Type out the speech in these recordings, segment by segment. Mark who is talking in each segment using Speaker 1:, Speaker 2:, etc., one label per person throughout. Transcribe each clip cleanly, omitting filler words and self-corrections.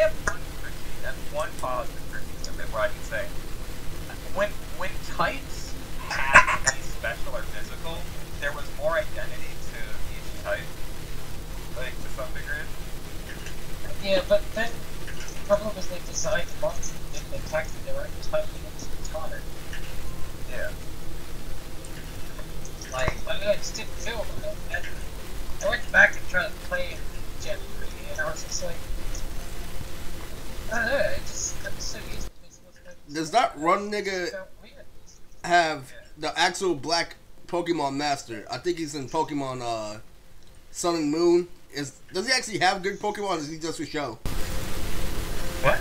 Speaker 1: have one critique. That's one positive critique of it, where I can say, when types had to be special or physical, there was more identity to each type, like to some degree.
Speaker 2: Yeah, but then the problem is they designed the monsters and the attacks that they were typing into the time.
Speaker 1: Yeah.
Speaker 2: Like, I just didn't feel it. And I went back and tried to play Gen 3, and I was just like, I don't know, it was so easy.
Speaker 3: Does that run nigga have the actual black Pokemon master? I think he's in Pokemon Sun and Moon. Does he actually have good Pokemon, or is he just a show?
Speaker 1: What?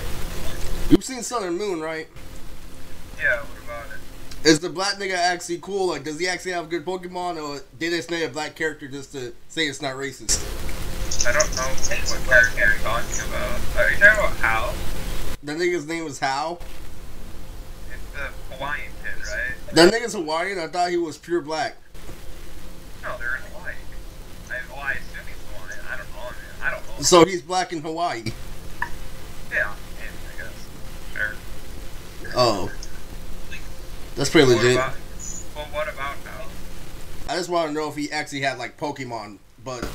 Speaker 3: You've seen Sun and Moon, right?
Speaker 1: Yeah, what about it?
Speaker 3: Is the black nigga actually cool? Like, does he actually have good Pokemon, or did they say a black character just to say it's not racist?
Speaker 1: I don't know what character you're talking about. Are you talking about Hal?
Speaker 3: The nigga's name is Hal.
Speaker 1: It's the Hawaiian kid, right?
Speaker 3: That nigga's Hawaiian? I thought he was pure black.
Speaker 1: No, they're in Hawaii. I assume he's Hawaiian. I don't know, man. I don't know.
Speaker 3: So he's black in Hawaii?
Speaker 1: Yeah, I guess. Sure.
Speaker 3: Oh. That's pretty legit.
Speaker 1: What about Hal?
Speaker 3: I just want to know if he actually had, like, Pokemon, but...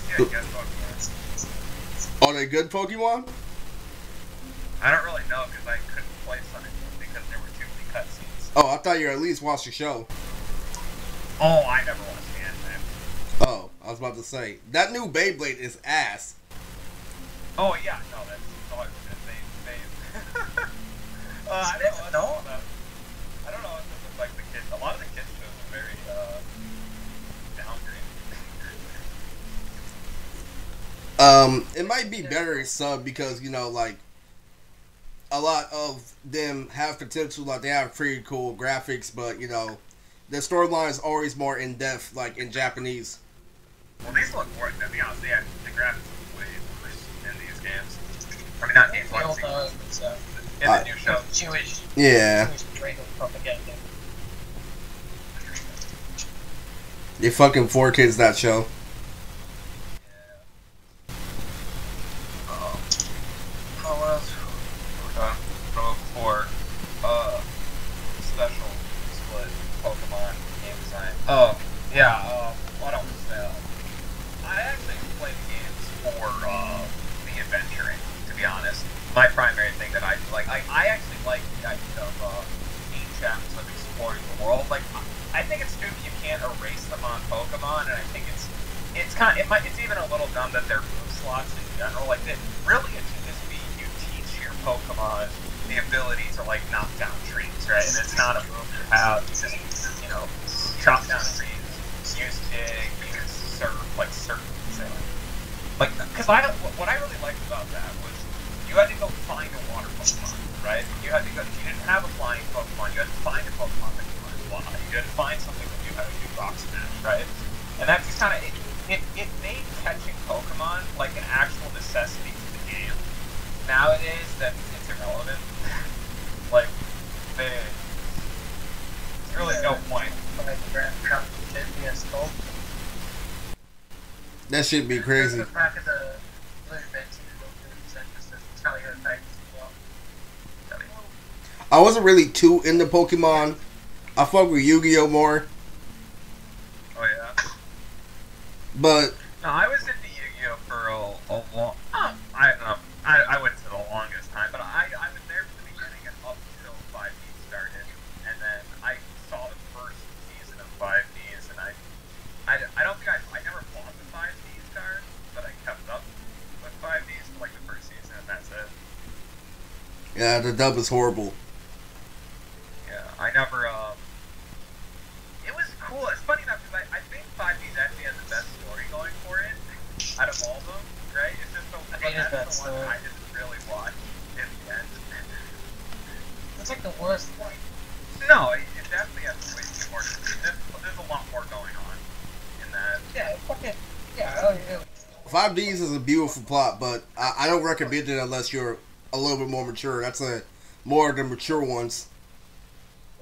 Speaker 1: Yeah, he has Pokemon.
Speaker 3: Are they good Pokemon?
Speaker 1: I don't really know, because I couldn't play Sun and Moon because there were too many cutscenes.
Speaker 3: Oh, I thought you at least watched the show.
Speaker 1: Oh, I never watched the anime.
Speaker 3: Oh, I was about to say. That new Beyblade is ass.
Speaker 1: Oh, yeah, no, that's... I don't know. I don't know if this looks like the kids. A lot of the kids shows are very downgraded.
Speaker 3: It might be better sub because, you know, like, a lot of them have potential, like, they have pretty cool graphics, but, you know, the storyline is always more in-depth, like, in Japanese.
Speaker 1: Well, these look more, to be honest, the graphics look way worse in these games. I mean, not games, like, in the new show.
Speaker 2: Jewish.
Speaker 3: Yeah.
Speaker 2: Jewish propaganda.
Speaker 3: They fucking 4Ks that show.
Speaker 1: What else? For special split Pokemon game design. Oh, yeah, what else? I actually play the games for the adventuring, to be honest. My primary thing that I do, like, I actually like the idea of being gems of exploring the world. Like, I think it's stupid you can't erase them on Pokemon, and I think it's even a little dumb that they're move slots in general. Like, really it should just be you teach your Pokemon the ability to, like, knock down trees, right? And it's not a move you have to, you know, chop down trees, use dig, use surf, like surf, like, because what I really liked about that was you had to go find a water Pokemon, right? You didn't have a flying Pokemon, you had to find a Pokemon that knew how to fly. You had to find something that knew how to do Rock Smash, right? And that just kind of, it made catching Pokemon like an actual necessity to the game. Nowadays, it's irrelevant. Like, there's really no point.
Speaker 3: That should be crazy. I wasn't really too into Pokemon. I fuck with Yu-Gi-Oh more.
Speaker 1: Oh yeah.
Speaker 3: But
Speaker 1: no, I was into Yu-Gi-Oh for a long. I don't know. I went to the longest time, but I was there from the beginning and up until 5D started, and then I saw the first season of 5Ds, and I don't think I never bought the 5Ds cards, but I kept up with 5Ds for like the first season, and that's it.
Speaker 3: yeah, the dub is horrible.
Speaker 1: Yeah, I never. It was cool. It's funny enough because I think 5Ds actually has the best story going for it out of all of them, right? It's just that's the one I didn't really watch in the end.
Speaker 2: It's like the worst one.
Speaker 1: No, it definitely has way too more. There's a lot more going on in that.
Speaker 2: Yeah, fucking. Yeah,
Speaker 3: 5Ds is a beautiful plot, but I don't recommend it unless you're a little bit more mature. That's more of the mature ones.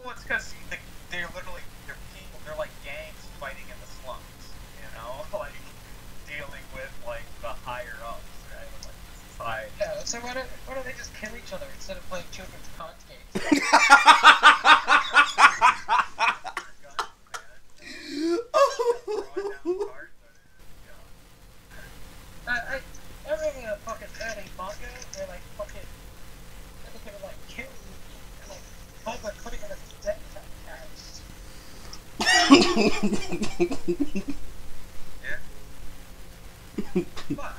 Speaker 1: Well, it's because they're literally people. They're like gangs fighting in the slums. You know, like dealing with like the higher ups, right? Like the society.
Speaker 2: So why don't they just kill each other instead of playing children's card games? I remember a fucking early manga where like fucking they could like kill you and like hold like putting in a death house.
Speaker 1: Yeah.
Speaker 2: But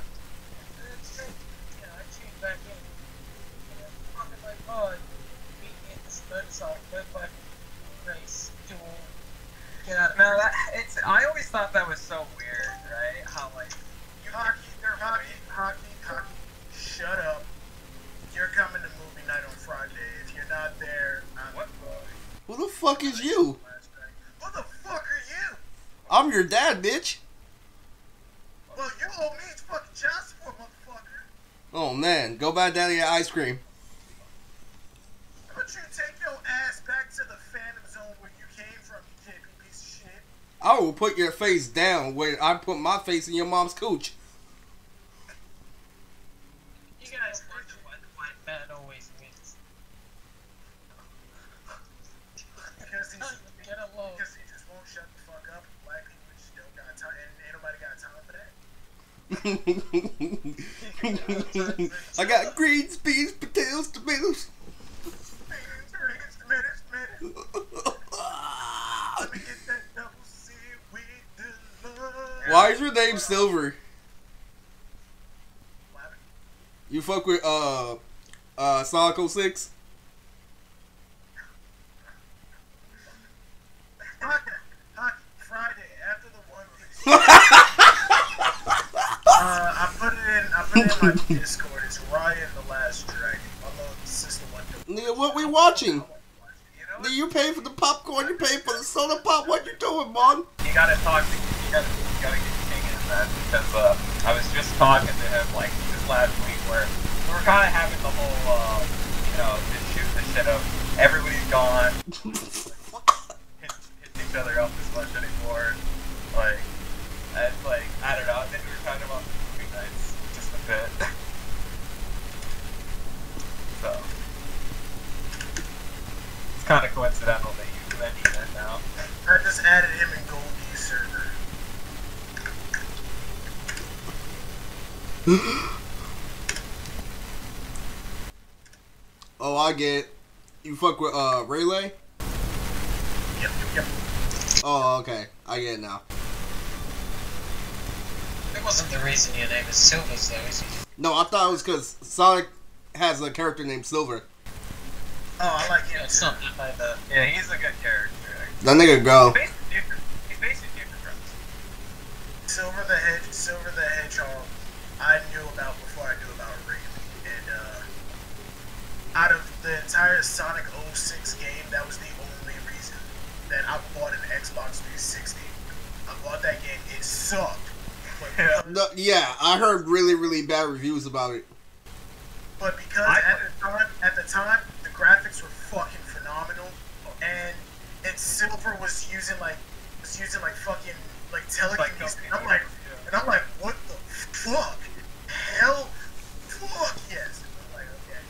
Speaker 2: it's true. You know, I tuned back in and it's fucking like, oh, beat me in this motorcycle, go back race, duel, get out of
Speaker 1: No, I always thought that was so weird, right? How like
Speaker 4: Hockey. Shut up. You're coming to movie night on Friday. If you're not there, I'm
Speaker 1: what?
Speaker 3: Who the fuck is you?
Speaker 4: Who the fuck are you?
Speaker 3: I'm your dad, bitch.
Speaker 4: Well, you owe me fucking child support, motherfucker.
Speaker 3: Oh man, go buy daddy an ice cream.
Speaker 4: Why don't you take your ass back to the Phantom Zone where you came from, you JP piece of shit?
Speaker 3: I will put your face down where I put my face in your mom's cooch.
Speaker 2: You guys wonder why the white man always wins.
Speaker 4: Because
Speaker 2: Get along.
Speaker 4: he just won't shut the fuck up. Black people just don't got time, and ain't nobody got time for that.
Speaker 3: I got greens, beans, potatoes, tomatoes.
Speaker 4: Let me get that double C with the love.
Speaker 3: Why is your name Silver?
Speaker 4: What?
Speaker 3: You fuck with Sonic 06?
Speaker 4: Hockey Friday after the One Piece. I put it in my Discord. It's Ryan the Last Dragon. My little sister went to.
Speaker 3: Nigga, what we watching?
Speaker 1: You know what?
Speaker 3: Nigga, you pay for the popcorn, you pay for the soda pop. What you doing, man?
Speaker 1: You gotta talk to you gotta get King in that because I was just talking to him like this last week where we were kind of having the whole just shoot the shit of everybody's gone, hit each other up as much anymore, like and like I don't know. And then we were talking about movie nights just a bit, so it's kind of coincidental that you mentioned it now.
Speaker 4: I just added him in Goldie's server.
Speaker 3: Oh, I get it. You fuck with Rayleigh?
Speaker 4: Yep.
Speaker 3: Oh, okay. I get it now.
Speaker 2: It wasn't the reason your name is Silvers, though, is it?
Speaker 3: No, I thought it was because Sonic has a character named Silver.
Speaker 4: Oh, I like him
Speaker 2: Yeah, it's
Speaker 4: too.
Speaker 2: not that like that.
Speaker 1: Yeah, he's a good character.
Speaker 3: That nigga go.
Speaker 1: He's basically different.
Speaker 4: Silver the Hedgehog, I knew about before I knew about Ray. And out of the entire Sonic 06 game, that was the only reason that I bought an Xbox 360. I bought that game. It sucked. But
Speaker 3: No, yeah, I heard really, really bad reviews about it.
Speaker 4: But because at the time, the graphics were fucking phenomenal, and Silver was using like fucking like telekinesis. And I'm like, what the fuck? Hell, fuck yes. And I'm like, okay.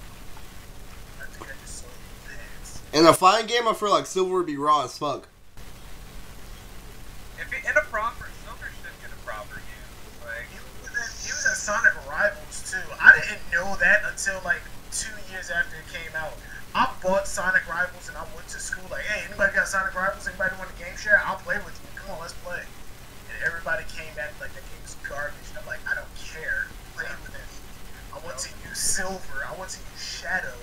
Speaker 4: I think I just sold this.
Speaker 3: In a fighting game, I feel like Silver would be raw as fuck.
Speaker 1: If he, in a proper, Silver should get a proper game. Like,
Speaker 4: He was in Sonic Rivals too. I didn't know that until like 2 years after it came out. I bought Sonic Rivals and I went to school like, hey, anybody got Sonic Rivals? Anybody want a game share? I'll play with you. Come on, let's play. And everybody came back like the game's garbage. And I'm like, I don't care. Play with it. I want to use Silver. I want to use Shadow.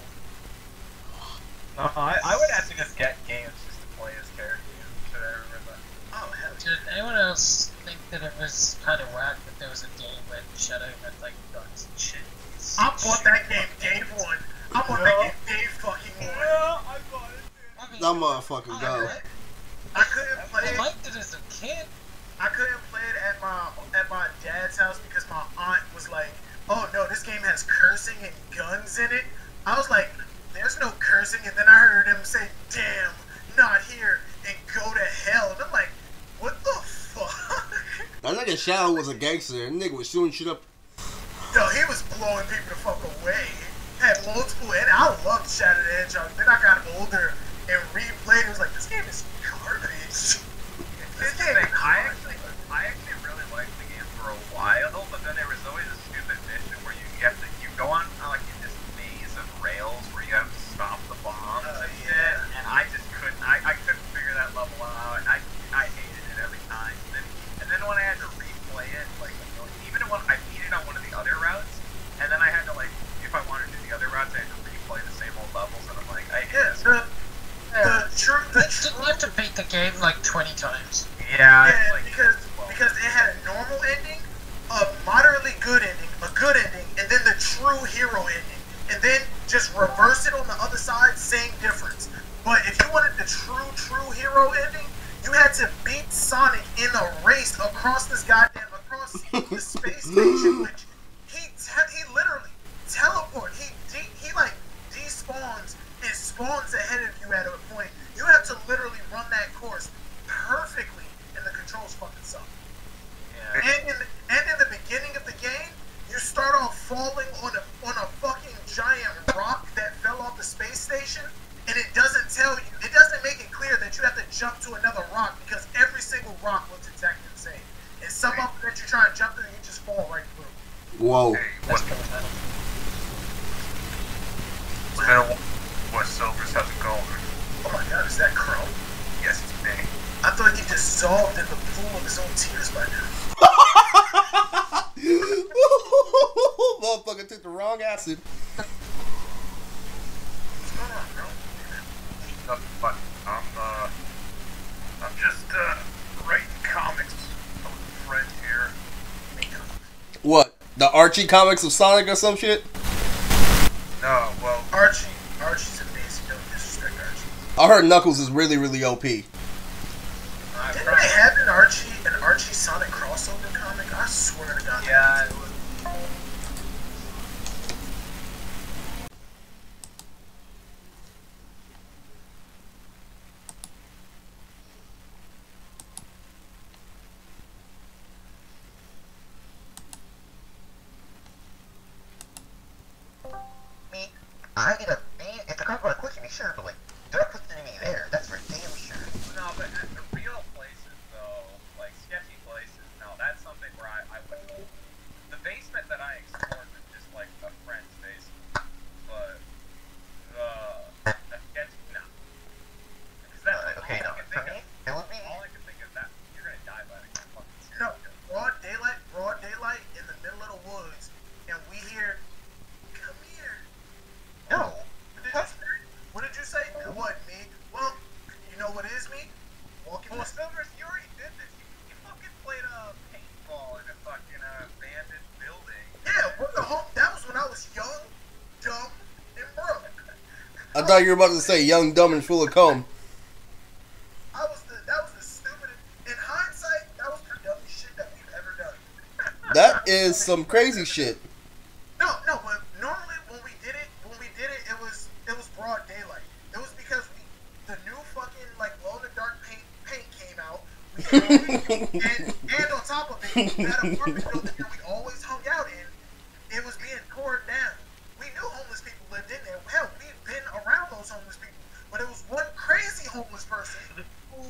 Speaker 1: I would actually just get games just to play as characters. Should I remember?
Speaker 4: Oh, hell yeah.
Speaker 2: Did anyone else think that it was kind of whack that there was a game where Shadow had like guns and shit?
Speaker 4: I bought that game day one. I bought that game day fucking one.
Speaker 1: Yeah, I bought it.
Speaker 2: I mean,
Speaker 3: That motherfucker go.
Speaker 4: I couldn't play
Speaker 2: I
Speaker 4: it.
Speaker 2: liked it as a kid.
Speaker 4: I couldn't play it at my dad's house because my aunt was like, "Oh no, this game has cursing and guns in it." I was like, "There's no cursing," and then I heard him say, "Damn, not here," and go to hell. And I'm like, "What the fuck?"
Speaker 3: That nigga Shadow was a gangster. That nigga was shooting shit up.
Speaker 4: Yo, he was blowing people the fuck away. Had multiple, and I loved Shadow the Hedgehog. Then I got older and replayed. It was like, this game is garbage. This game is
Speaker 1: I actually really liked the game for a while, but then there was always a stupid mission where you go on like in this maze of rails where you have to stop the bombs and shit, and I just couldn't. I couldn't figure that level out. I hated it every time. And then when I had to replay it, like even when I beat it on one of the other routes, and then I had to like, if I wanted to do the other routes, I had to replay the same old levels, and I'm like, I hate this.
Speaker 2: You have to beat the game like 20 times.
Speaker 1: Yeah,
Speaker 4: like, because it had a normal ending, a moderately good ending, a good ending, and then the true hero ending, and then just reverse it on the other side, same difference. But if you wanted the true hero ending, you had to beat Sonic in a race across the space station, which he literally teleports. He like despawns and spawns ahead of you at a point. You have to literally run that course perfectly, and the controls fucking suck. Yeah. And in the beginning of the game, you start off falling on a fucking giant rock that fell off the space station, and it doesn't make it clear that you have to jump to another rock because every single rock looks exactly the same. And some of them that you try and jump through, you just fall right through.
Speaker 3: Whoa.
Speaker 1: It's been a while. What Silvers has it going?
Speaker 4: Oh my god, is that Crow?
Speaker 1: Yes, it's me.
Speaker 4: I thought he dissolved in the pool of his own tears by now.
Speaker 3: Motherfucker took the wrong acid.
Speaker 4: What's going on, bro?
Speaker 1: Nothing but I'm just writing comics. I'm a friend here.
Speaker 3: What? The Archie comics of Sonic or some shit?
Speaker 1: No, well,
Speaker 4: Archie's amazing. Don't disrespect Archie.
Speaker 3: I heard Knuckles is really, really OP.
Speaker 4: Didn't they have an Archie Sonic crossover comic? I swear to God.
Speaker 1: Yeah, it was.
Speaker 5: I get a man at the cover of quick to be sure, but like they're putting me there. That's for damn sure.
Speaker 1: No, but at the real places though, like sketchy places, no, that's something where I wouldn't. The basement that I explored was just like a friend's basement, but the sketchy, no, because that's
Speaker 5: Okay, no. For me, it would be.
Speaker 1: all I can think of that you're gonna die by the fucking serial
Speaker 4: No,
Speaker 1: killer.
Speaker 4: broad daylight in the middle of the woods, and we hear, "Come here."
Speaker 5: No.
Speaker 4: What did you say? It wasn't me. Well, you know what is me? Walking.
Speaker 1: Well, Silvers, you already did this. You fucking played a paintball in a fucking abandoned building.
Speaker 4: Yeah, that was when I was young, dumb, and broke.
Speaker 3: I thought you were about to say young, dumb, and full of comb.
Speaker 4: That was the stupidest. In hindsight, that was the dumbest shit that we've ever done.
Speaker 3: That is some crazy shit.
Speaker 4: No, but normally when we did it, it was broad daylight. It was because the new fucking like glow in the dark paint came out. And on top of it, that apartment building that we always hung out in, it was being torn down. We knew homeless people lived in there. Hell, we've been around those homeless people. But it was one crazy homeless person who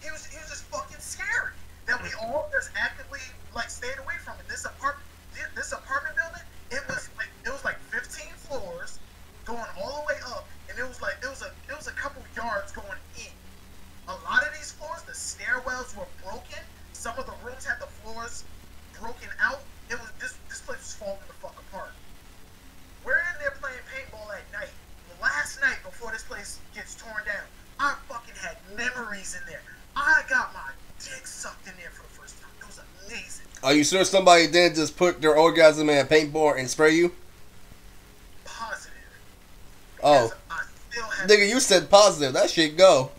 Speaker 4: he was just fucking scary. That we all just actively like stayed away from it. This apartment building, it was like 15 floors going all the way up, and it was a couple yards going in. A lot of these floors, the stairwells were broken. Some of the rooms had the floors broken out. It was this place was falling the fuck apart. We're in there playing paintball at night. Last night before this place gets torn down, I fucking had memories in there. I got my dick sucked in there for the first time. It was amazing.
Speaker 3: Are you sure somebody didn't just put their orgasm in a paintball and spray you?
Speaker 4: Positive.
Speaker 3: Oh.
Speaker 4: Because I still have
Speaker 3: Nigga, you said positive. That shit go.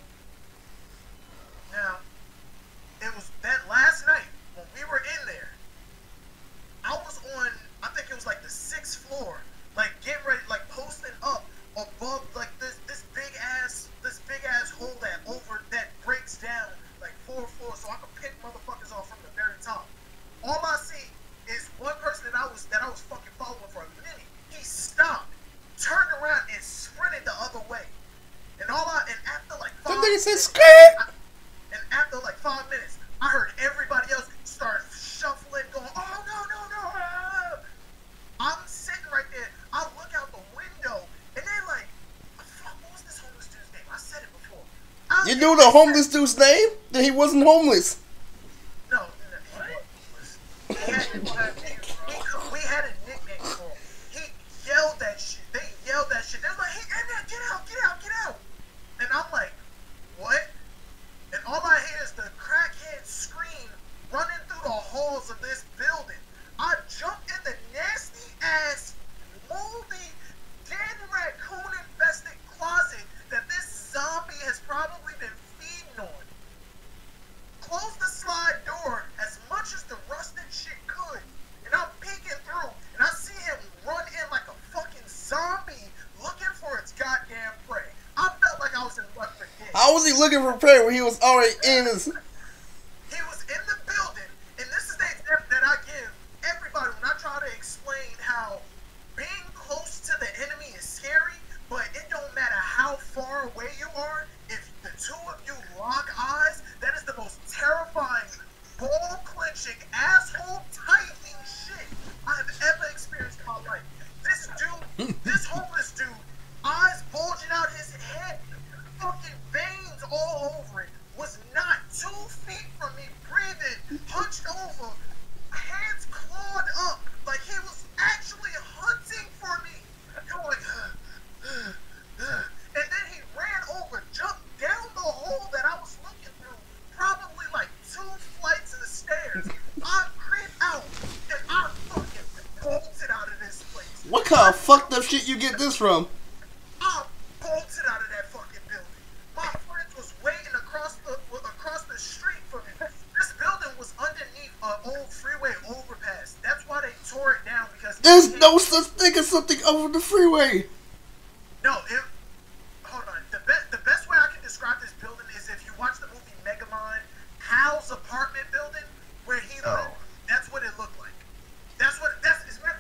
Speaker 4: Now, it was that last night when we were in there. I was on, I think it was like the 6th floor, like getting ready, like posting up above like this big ass hole that breaks down like 4 floors, so I can pick motherfuckers off from the very top. All I see is one person that I was fucking following over for a minute. He stopped, turned around, and sprinted the other way. And after like
Speaker 3: That
Speaker 4: 5
Speaker 3: nigga said
Speaker 4: minutes,
Speaker 3: skirt.
Speaker 4: and after like 5 minutes, I heard everybody else start shuffling, going, "Oh no, no, no!" I'm sitting right there. I look out the window, and they're like, "Fuck, what was this homeless dude's name?" I said it before.
Speaker 3: You knew the homeless dude's name? Then he wasn't homeless.
Speaker 4: No, he wasn't homeless. We had a nickname for him. He yelled that shit. They yelled that shit. They're like, "Hey, Emmett, get out, get out, get out!" And I'm like, "What?" And all I hear is the crackhead scream running through the halls of this building. I jumped in the nasty ass, moldy, dead raccoon infested closet that this zombie has probably been feeding on. Closed the slide door as much as the rusted shit could, and I'm peeking through, and I see him run in like a fucking zombie looking for its goddamn prey. I felt like I was in Left 4 Dead.
Speaker 3: How was he looking for prey when he was already in his...
Speaker 4: He was in the building, and this is the example that I give everybody when I try to explain how being close to the enemy is scary, but it don't matter how far away you are. If the two of you lock eyes, that is the most terrifying, ball-clenching, asshole-tightening shit I have ever experienced in my life. This dude, this homeless dude, eyes bulging out his head, fucking veins all over it, was not 2 feet from me, breathing, hunched over, hands clawed up, like he was actually hunting for me, going, and then he ran over, jumped down the hole that I was looking through, probably like 2 flights of stairs. I creeped out, and I fucking bolted out of this place.
Speaker 3: What kind of fucked up shit you get this from?
Speaker 4: I bolted out of that fucking building. My friends was waiting across the street for me. This building was underneath an old freeway overpass. That's why they tore it down, because
Speaker 3: There's no such thing as something over the freeway.
Speaker 4: No, hold on. The best way I can describe this building is if you watch the movie Megamind, Hal's apartment building where he lived. That's what it looked like.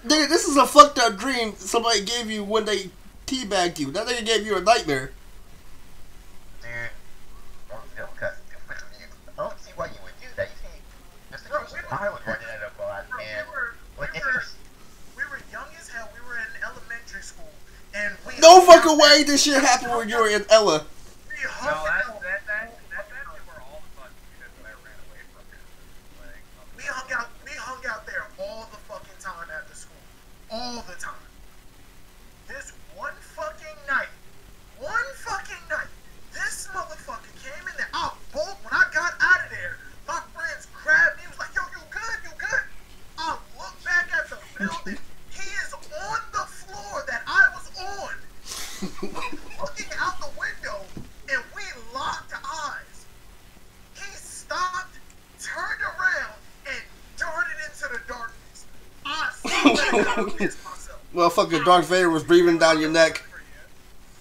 Speaker 3: Nigga, this is a fucked up dream somebody gave you when they teabagged you. That nigga gave you a nightmare.
Speaker 5: Dude, I don't see why you would do that. You see, Mr. Gross, I would run it up on, and
Speaker 4: We were young as hell. We were in elementary school, and we
Speaker 3: No fucking way this shit happened when you were in Ella.
Speaker 4: We
Speaker 1: No,
Speaker 4: hung
Speaker 1: that's
Speaker 4: out.
Speaker 1: where all the fun because I ran away from him. Like,
Speaker 4: We hung out there all the fucking time after school. All the time. This one fucking night, this motherfucker came in there. When I got out of there, my friends grabbed me. He was like, "Yo, you good? You good?" I looked back at the building. He is on the floor that I was on, looking out the window, and we locked eyes. He stopped, turned around, and darted into the darkness. I swear I pissed myself.
Speaker 3: Motherfucking Darth Vader was breathing down your neck.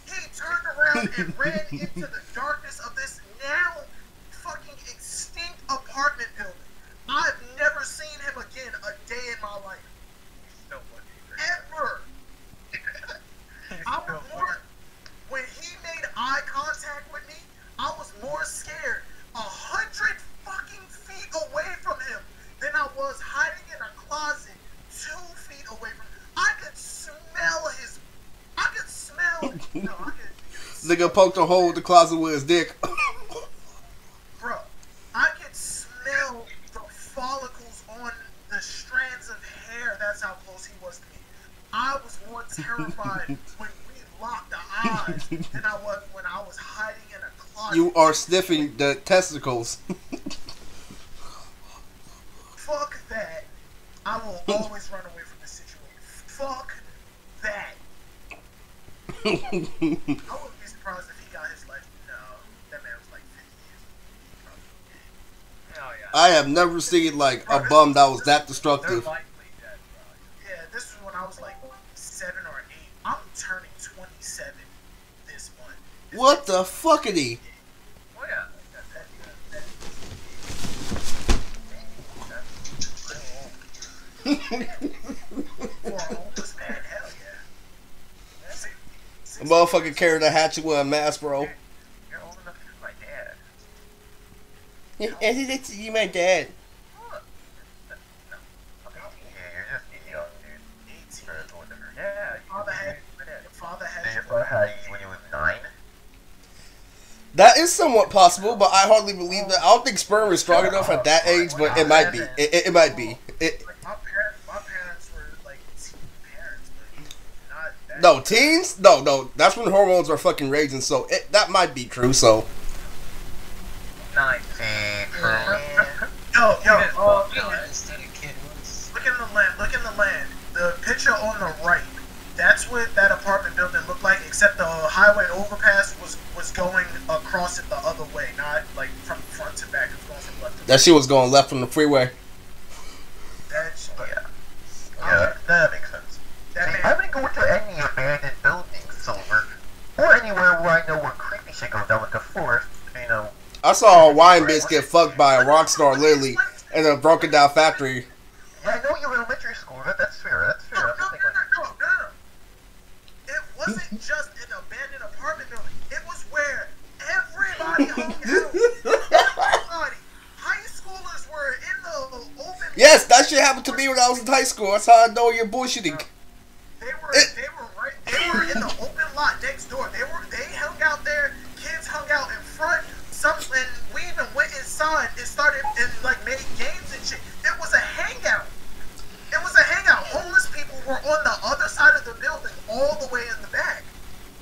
Speaker 4: He turned around and ran into the darkness of this now fucking extinct apartment building. I've never seen him again a day in my life.
Speaker 1: so lucky.
Speaker 4: Ever. I was more, when he made eye contact with me, I was more scared 100 fucking feet away from him than I was hiding in a closet 2 feet away from him. I could smell his,
Speaker 3: Nigga poked a hole in the closet with his dick.
Speaker 4: bro, I could smell the follicles on the strands of hair. That's how close he was to me. I was more terrified when we locked eyes than I was when I was hiding in a closet.
Speaker 3: You are sniffing the testicles.
Speaker 4: Fuck that. I will always run away from this situation. Fuck that. I wouldn't be surprised if he got his life. No, that man was like 50 years.
Speaker 1: Oh yeah.
Speaker 3: I have never seen like a bum that was that
Speaker 1: They're
Speaker 3: destructive.
Speaker 1: likely dead, bro.
Speaker 4: Yeah, this was when I was like 7 or 8. I'm turning 27 this month.
Speaker 3: What the fuckity?
Speaker 1: Oh yeah.
Speaker 4: For a homeless
Speaker 3: A motherfucker carrying a hatchet with a mask, bro.
Speaker 5: You're old enough to be my dad.
Speaker 3: It's you, my dad.
Speaker 5: What? No. I'm 18. Yeah, you're just young, dude. 18 or whatever. Yeah,
Speaker 4: Your father had
Speaker 5: Did your father have you when you was 9?
Speaker 3: That is somewhat possible, but I hardly believe that. I don't think sperm is strong enough at that age, but it might be. It might be.
Speaker 4: my parents were like teen parents, but not that.
Speaker 3: No, teens? No. That's when hormones are fucking raging, so that might be true, so.
Speaker 5: 19.
Speaker 4: Yo,
Speaker 2: Instead of kid was.
Speaker 4: look in the land. The picture on the right, that's what that apartment building looked like, except the highway overpass was going across it the other way, not like from front to back. It was going from left to
Speaker 3: That shit was going left from the freeway.
Speaker 4: That's
Speaker 5: Yeah, that makes sense.
Speaker 4: That
Speaker 5: See,
Speaker 4: man-
Speaker 5: I wouldn't go to any abandoned buildings, Silver, or anywhere where I know where creepy shit goes down, like a forest, you know.
Speaker 3: I saw a wine bitch get fucked by a rock star literally in a broken down factory.
Speaker 5: Yeah, I know you're in elementary school. That's fair. That's fair. I'm just thinking,
Speaker 4: No. It wasn't just an abandoned apartment building. It was where everybody hung out. Everybody. High schoolers were in the open.
Speaker 3: Yes, that shit happened to me when I was in high school. That's how I know you're bullshitting.
Speaker 4: They were in the open lot next door. They hung out there. Kids hung out in front. And we even went inside and started and like made games and shit. It was a hangout. Homeless people were on the other side of the building, all the way in the back.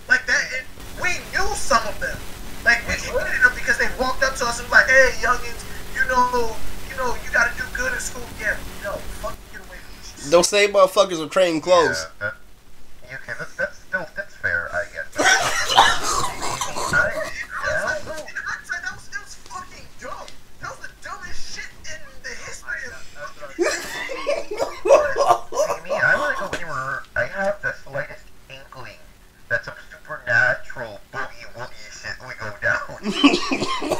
Speaker 4: Like that, and we knew some of them. Like we hated them because they walked up to us and was like, "Hey, youngins, you know, you gotta do good in school." Yeah, no, fuck, get away from me.
Speaker 3: Those same motherfuckers are trading clothes.
Speaker 5: yeah, okay, that's fair, I guess.
Speaker 4: It was fucking dumb. That was the dumbest shit in the history of.
Speaker 5: See, me, I want to go anywhere. I have the slightest inkling that some supernatural boogie woogie shit will go down.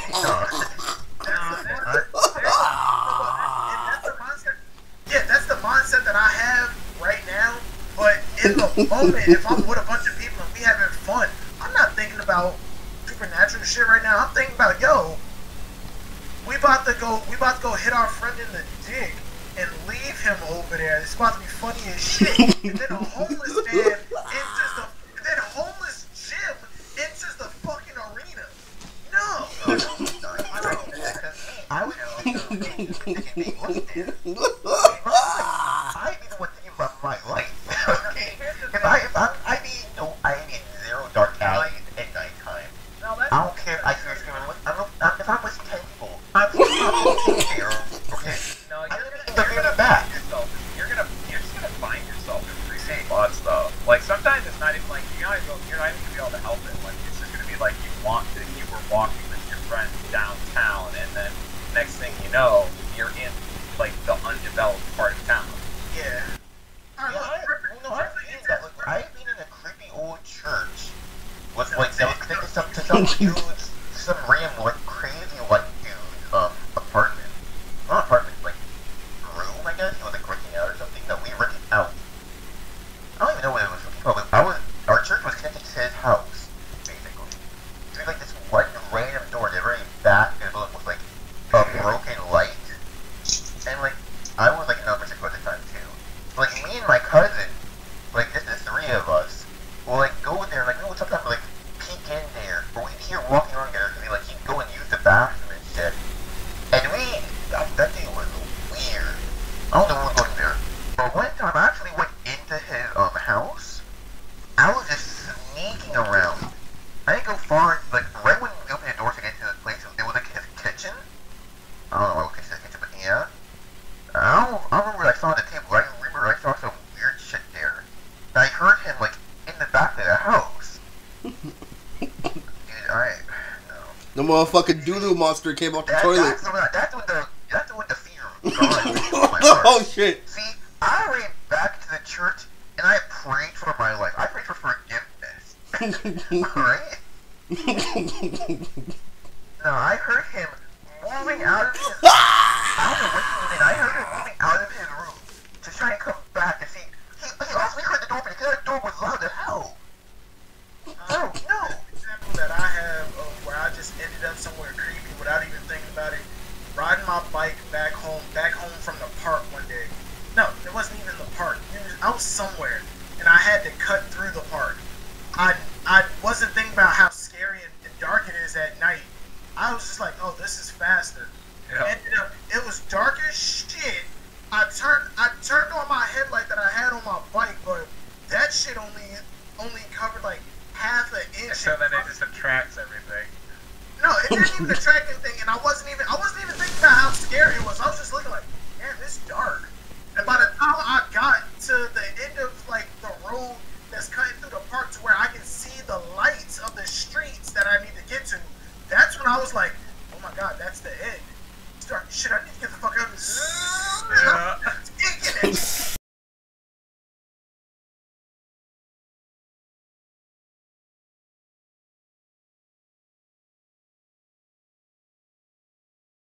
Speaker 4: That's the mindset that I have right now. But in the moment, if I'm with a bunch of people and we having fun, I'm not thinking about supernatural shit right now. I'm thinking about, yo, we about to go hit our friend in the dick and leave him over there. It's about to be funny as shit. And then a homeless man enters then a homeless Jim enters the fucking arena. No.
Speaker 5: I would I be the one thinking about my life. Okay? I need zero dark alleys at nighttime. I don't care if I hear screaming. If I'm with 10 people, I'm still here. Okay?
Speaker 1: No,
Speaker 5: You're gonna back.
Speaker 1: you're just gonna find yourself in pretty spots though. Like sometimes it's not even like you're not even gonna be able to help it. Like it's just gonna be like you were walking with your friends downtown, and then next thing you know, you're in like the undeveloped part of town.
Speaker 4: Yeah.
Speaker 5: I've been in a creepy old church with like they was connected to some dude's, some random like crazy white dude's apartment. Not apartment, like room, I guess. He was like renting out or something. No, we rented out. I don't even know what it was. Probably our church was connected to his house, basically. So we had like this one random door in the very back of the building with like a broken light. And like I was like number 6 at the time too. So, like me and my cousin, like just the 3 of us, will like go in there, like we would sometimes like peek in there, or we'd hear walking around there, and like he'd go and use the bathroom and shit. And that thing was weird. I don't know what was going there. But one time I actually went into his house. I was just sneaking around. I didn't go far, like right when we opened the door to get to the place, it was like his kitchen. I don't know what kitchen, but yeah. I don't remember what I saw on the table. I remember I saw some weird shit there. And I heard him like in the back of the house. Dude, no.
Speaker 3: The motherfucking doo-doo monster came out the toilet.
Speaker 5: That's when the fear of God came into my heart.
Speaker 3: Oh shit.
Speaker 5: See, I ran back to the church and I prayed for my life. I prayed for forgiveness. Alright? No, I heard him moving out of his I don't know what he did. I heard him moving out of his room to try and come back and see. He also heard the door open because the door was loud as hell.
Speaker 4: somewhere, and I had to cut through the park. I wasn't thinking about how scary and dark it is at night. I was just like, oh, this is faster.
Speaker 1: Yeah.
Speaker 4: Ended up, it was dark as shit. I turned on my headlight that I had on my bike, but that shit only covered like half an inch.
Speaker 1: So then it just attracts everything.
Speaker 4: No, it didn't even attract anything, and I wasn't even thinking about how scary it was. I was just